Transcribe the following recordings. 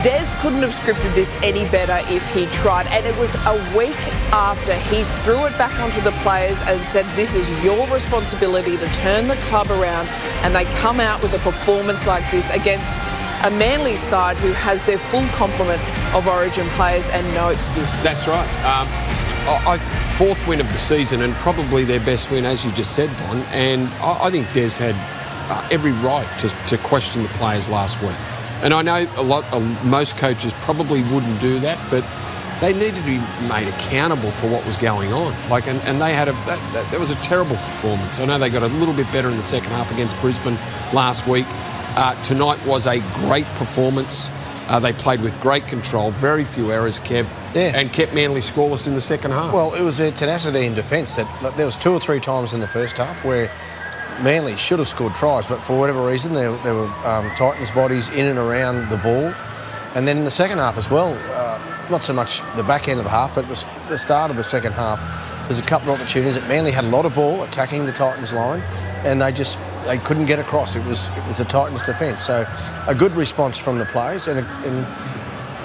Des couldn't have scripted this any better if he tried, and it was a week after he threw it back onto the players and said, this is your responsibility to turn the club around, and they come out with a performance like this against a Manly side who has their full complement of Origin players and no excuses. That's right. Fourth win of the season and probably their best win, as you just said, Von, and I think Des had every right to question the players last week. And I know most coaches probably wouldn't do that, but they needed to be made accountable for what was going on. And they had that was a terrible performance. I know they got a little bit better in the second half against Brisbane last week. Tonight was a great performance. They played with great control, very few errors, Kev, and kept Manly scoreless in the second half. Well, it was their tenacity in defence that there was 2 or 3 times in the first half where Manly should have scored tries, but for whatever reason, there were Titans' bodies in and around the ball. And then in the second half as well, not so much the back end of the half, but the start of the second half, there's a couple of opportunities that Manly had a lot of ball attacking the Titans' line, and they couldn't get across. It was the Titans' defence. So a good response from the players, and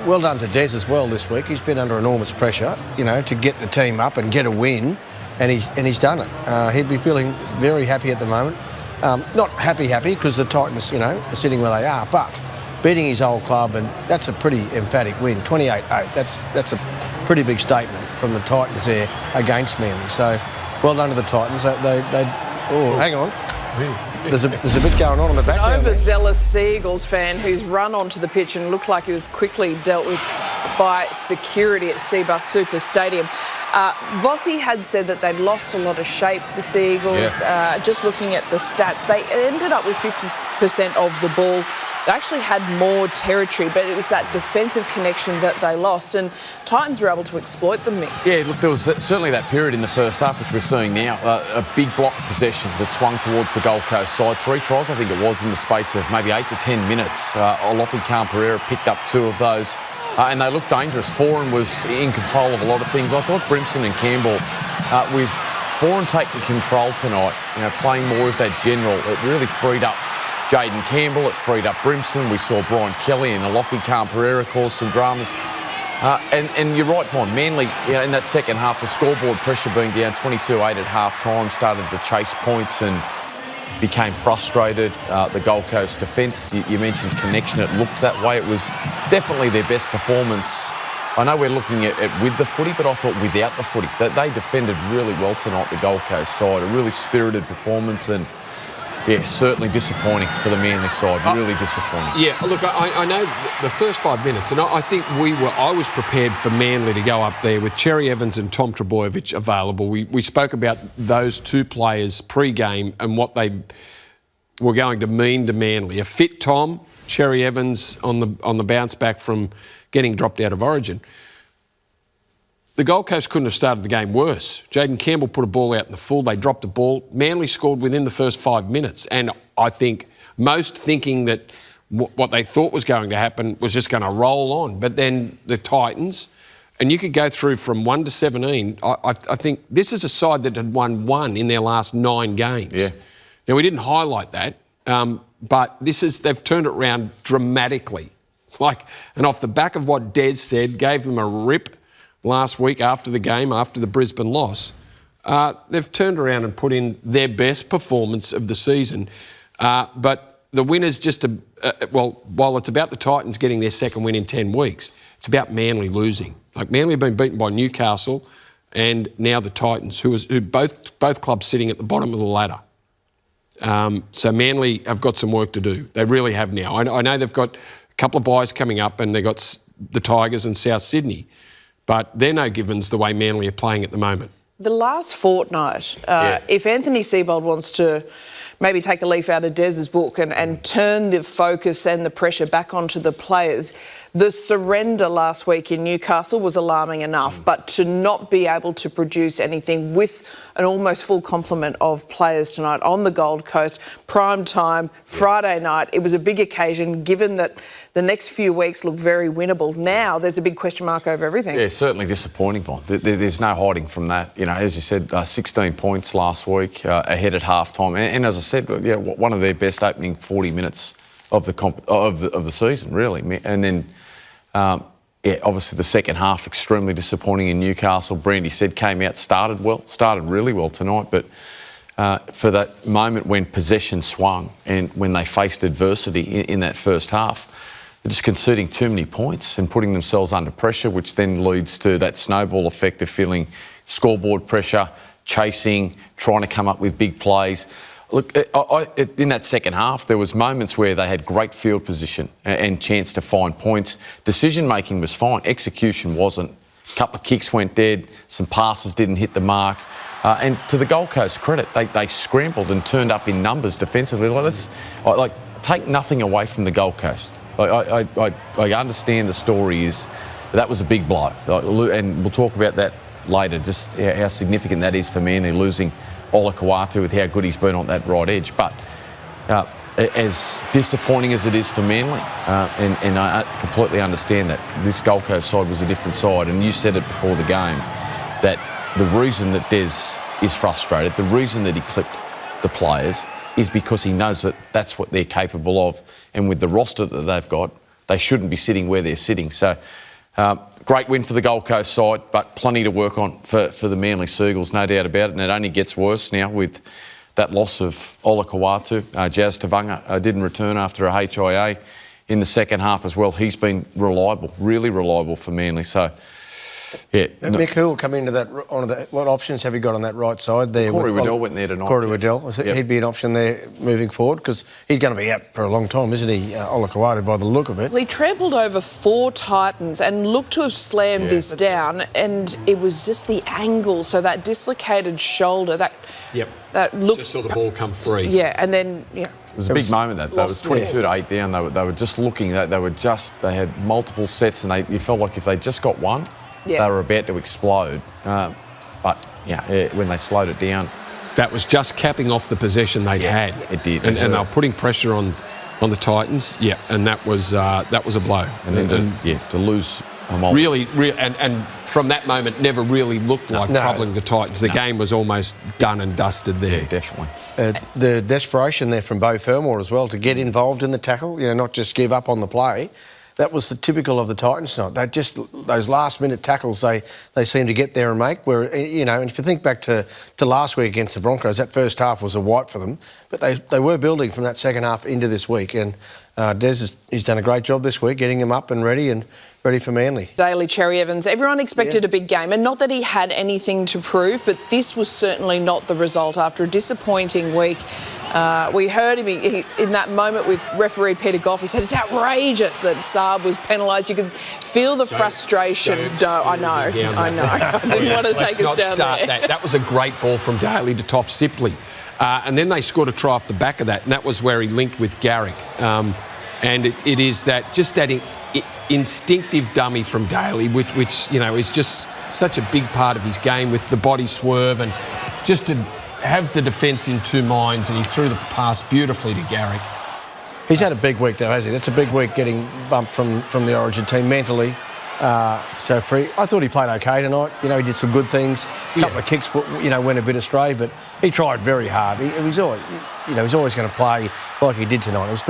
well done to Des as well this week. He's been under enormous pressure, to get the team up and get a win. And he's done it. He'd be feeling very happy at the moment. Not happy because the Titans, are sitting where they are, but beating his old club, and that's a pretty emphatic win, 28-8. That's a pretty big statement from the Titans there against Manly. So well done to the Titans. Hang on. There's a bit going on in the back. An overzealous Sea Eagles fan who's run onto the pitch and looked like he was quickly dealt with by security at Seabus Super Stadium. Vossi had said that they'd lost a lot of shape, the Sea Eagles. Just looking at the stats, they ended up with 50% of the ball. They actually had more territory, but it was that defensive connection that they lost, and Titans were able to exploit them, Mick. Yeah, look, there was certainly that period in the first half, which we're seeing now, a big block of possession that swung towards the Gold Coast side. 3 tries, I think it was, in the space of maybe 8 to 10 minutes. Olofi picked up 2 of those. And they looked dangerous. Foran was in control of a lot of things. I thought Brimson and Campbell, with Foran taking control tonight, playing more as that general, it really freed up Jaden Campbell, it freed up Brimson. We saw Brian Kelly and Olofi Pereira cause some dramas. And you're right, Von, Manly, in that second half, the scoreboard pressure being down 22-8 at half-time, started to chase points and became frustrated. The Gold Coast defence, you mentioned connection, it looked that way. It was definitely their best performance. I know we're looking at with the footy, but I thought without the footy. They defended really well tonight, the Gold Coast side. A really spirited performance, and certainly disappointing for the Manly side. Really disappointing. Yeah, look, I know the first 5 minutes, and I think I was prepared for Manly to go up there with Cherry Evans and Tom Trbojevic available. We spoke about those 2 players pre-game and what they were going to mean to Manly. A fit Tom, Cherry Evans on the bounce back from getting dropped out of Origin. The Gold Coast couldn't have started the game worse. Jaden Campbell put a ball out in the full. They dropped the ball. Manly scored within the first 5 minutes. And I think most thinking that what they thought was going to happen was just going to roll on. But then the Titans, and you could go through from 1 to 17. I think this is a side that had won 1 in their last 9 games. Yeah. Now, we didn't highlight that, but they've turned it around dramatically. And off the back of what Des said, gave them a rip last week after the game, after the Brisbane loss, they've turned around and put in their best performance of the season. But the winner's while it's about the Titans getting their second win in 10 weeks, it's about Manly losing. Manly have been beaten by Newcastle and now the Titans, who both clubs sitting at the bottom of the ladder. So Manly have got some work to do. They really have now. I know they've got a couple of buys coming up and they've got the Tigers and South Sydney. But they're no givens the way Manly are playing at the moment. The last fortnight, if Anthony Seibold wants to maybe take a leaf out of Des's book and turn the focus and the pressure back onto the players, the surrender last week in Newcastle was alarming enough, but to not be able to produce anything with an almost full complement of players tonight on the Gold Coast, prime time, Friday night, it was a big occasion given that the next few weeks look very winnable. Now there's a big question mark over everything. Yeah, certainly disappointing, Bon. There's no hiding from that. As you said, 16 points last week, ahead at half-time. And as I said, one of their best opening 40 minutes of the season, really. And then Yeah, obviously the second half extremely disappointing in Newcastle. Brandy said came out, started really well tonight, but for that moment when possession swung and when they faced adversity in that first half, they're just conceding too many points and putting themselves under pressure, which then leads to that snowball effect of feeling scoreboard pressure, chasing, trying to come up with big plays. Look, in that second half, there was moments where they had great field position and chance to find points. Decision-making was fine. Execution wasn't. A couple of kicks went dead. Some passes didn't hit the mark. And to the Gold Coast credit, they scrambled and turned up in numbers defensively. Take nothing away from the Gold Coast. I understand the story is that was a big blow. And we'll talk about that later, just how significant that is for Manly, losing Ola Kawatu with how good he's been on that right edge. But as disappointing as it is for Manly, and I completely understand that this Gold Coast side was a different side, and you said it before the game, that the reason that Des is frustrated, the reason that he clipped the players is because he knows that that's what they're capable of, and with the roster that they've got, they shouldn't be sitting where they're sitting. So great win for the Gold Coast side, but plenty to work on for the Manly Seagulls, no doubt about it. And it only gets worse now with that loss of Ola Kawatu. Jazz Tavanga didn't return after a HIA in the second half as well. He's been reliable, really reliable for Manly. So, yeah. Mick, who will come into that? What options have you got on that right side there? Corey Waddell went there tonight. Corey Waddell, he'd be an option there moving forward because he's going to be out for a long time, isn't he? Ola Kawatu, by the look of it. Well, he trampled over 4 Titans and looked to have slammed this down, and it was just the angle. So that dislocated shoulder, that looked. Just saw the ball come free. Yeah, and then It was a big moment that was 22-8 down. They were just looking. They had multiple sets, and you felt like if they just got one, they were about to explode. But when they slowed it down, that was just capping off the possession they'd had. It did, and they were putting pressure on the Titans. Yeah, and that was a blow. And then to lose a moment. Really, and from that moment, never really looked like troubling the Titans. The game was almost done and dusted there. Yeah, definitely. The desperation there from Beau Fermor as well to get involved in the tackle, not just give up on the play. That was the typical of the Titans tonight. They just, those last-minute tackles they seem to get there and make. Where and if you think back to last week against the Broncos, that first half was a wipe for them, but they were building from that second half into this week. And Des he's done a great job this week, getting them up and ready for Manly. Daly, Cherry Evans, everyone expected a big game, and not that he had anything to prove, but this was certainly not the result after a disappointing week. We heard him in that moment with referee Peter Goff. He said it's outrageous that Saab was penalised. You could feel the frustration. I know. I didn't want to take us down there. That was a great ball from Daly to Toff Sipley. And then they scored a try off the back of that, and that was where he linked with Garrick. And it is that instinctive dummy from Daly, which is just such a big part of his game with the body swerve and just to have the defence in two minds, and he threw the pass beautifully to Garrick. He's had a big week though, hasn't he? That's a big week getting bumped from the Origin team mentally. So free. I thought he played okay tonight. He did some good things. A couple of kicks, went a bit astray, but he tried very hard. He's always, he's always going to play like he did tonight. It's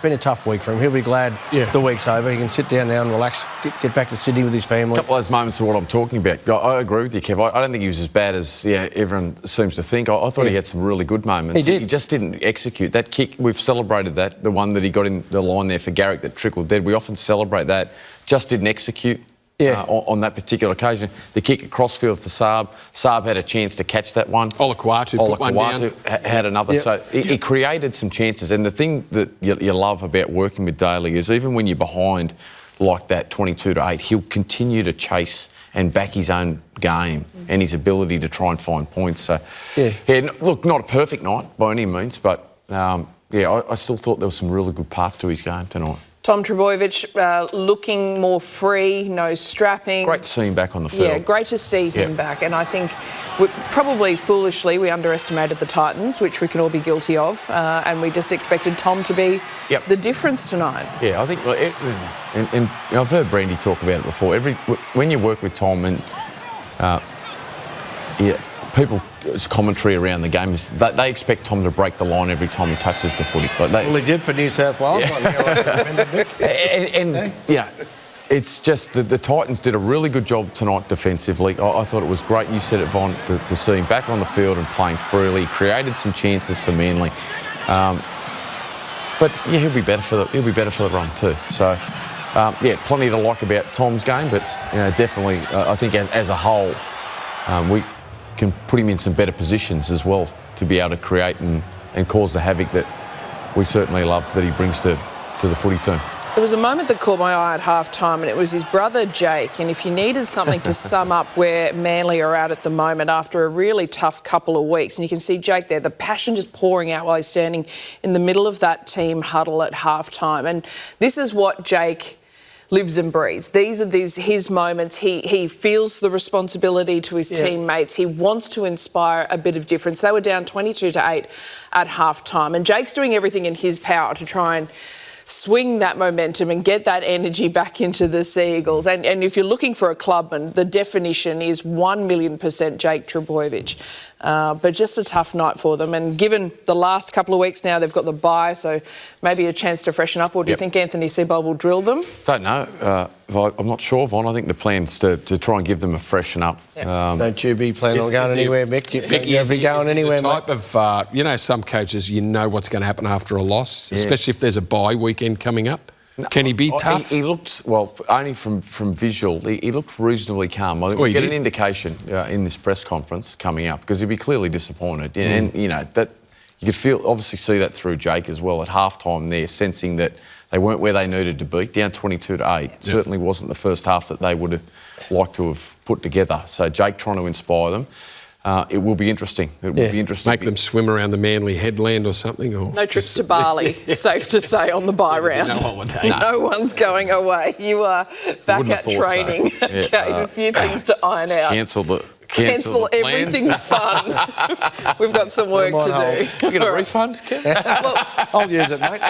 been a tough week for him. He'll be glad the week's over. He can sit down now and relax, get back to Sydney with his family. A couple of those moments of what I'm talking about. I agree with you, Kev. I don't think he was as bad as everyone seems to think. I thought he had some really good moments. He did. He just didn't execute. That kick, we've celebrated that. The one that he got in the line there for Garrick that trickled dead. We often celebrate that. Just didn't execute. On that particular occasion. The kick across field for Saab. Saab had a chance to catch that one. Ola Kawatu had another. So he created some chances. And the thing that you love about working with Daly is even when you're behind like that 22-8, he'll continue to chase and back his own game and his ability to try and find points. So, look, not a perfect night by any means, but I still thought there were some really good parts to his game tonight. Tom Trbojevic looking more free, no strapping. Great to see him back on the field. Yeah, great to see him back. And I think probably foolishly we underestimated the Titans, which we can all be guilty of, and we just expected Tom to be the difference tonight. Yeah, I think, and I've heard Brandy talk about it before. When you work with Tom and people's commentary around the game is they expect Tom to break the line every time he touches the footy. Well, he did for New South Wales. It's just that the Titans did a really good job tonight defensively. I thought it was great. You said it, Von, to see him back on the field and playing freely. He created some chances for Manly. But yeah, he'll be better for the run too. So yeah, plenty to like about Tom's game, but definitely I think as a whole we can put him in some better positions as well to be able to create and cause the havoc that we certainly love that he brings to the footy team. There was a moment that caught my eye at half-time, and it was his brother Jake. And if you needed something to sum up where Manly are at the moment after a really tough couple of weeks, and you can see Jake there, the passion just pouring out while he's standing in the middle of that team huddle at half-time. And this is what Jake lives and breathes. These are his moments. He feels the responsibility to his teammates. He wants to inspire a bit of difference. They were down 22-8 at half-time, and Jake's doing everything in his power to try and swing that momentum and get that energy back into the Sea Eagles. And if you're looking for a clubman, the definition is 1,000,000% Jake Trbojevic. But just a tough night for them. And given the last couple of weeks now, they've got the bye, so maybe a chance to freshen up. Or do you think Anthony Seibold will drill them? Don't know. I'm not sure, Von. I think the plan's to try and give them a freshen up. Don't you be planning on going anywhere, Mick? You'll be going anywhere, the type of, some coaches, what's going to happen after a loss, especially if there's a bye weekend coming up. Can he be tough? He looked, well, only from visual, he looked reasonably calm. I think we get an indication in this press conference coming up because he'd be clearly disappointed. And, that you could obviously see that through Jake as well at halftime there, sensing that they weren't where they needed to be. Down 22-8 certainly wasn't the first half that they would have liked to have put together. So Jake trying to inspire them. It will be interesting. It will be interesting. Make them swim around the Manly headland or something? Or no trips to Bali, safe to say, on the bye round. No one's going away. You are back at training. So. Okay, a few things to iron out. Cancel everything fun. We've got some work to do. You get a refund, Kev? I'll use it, mate.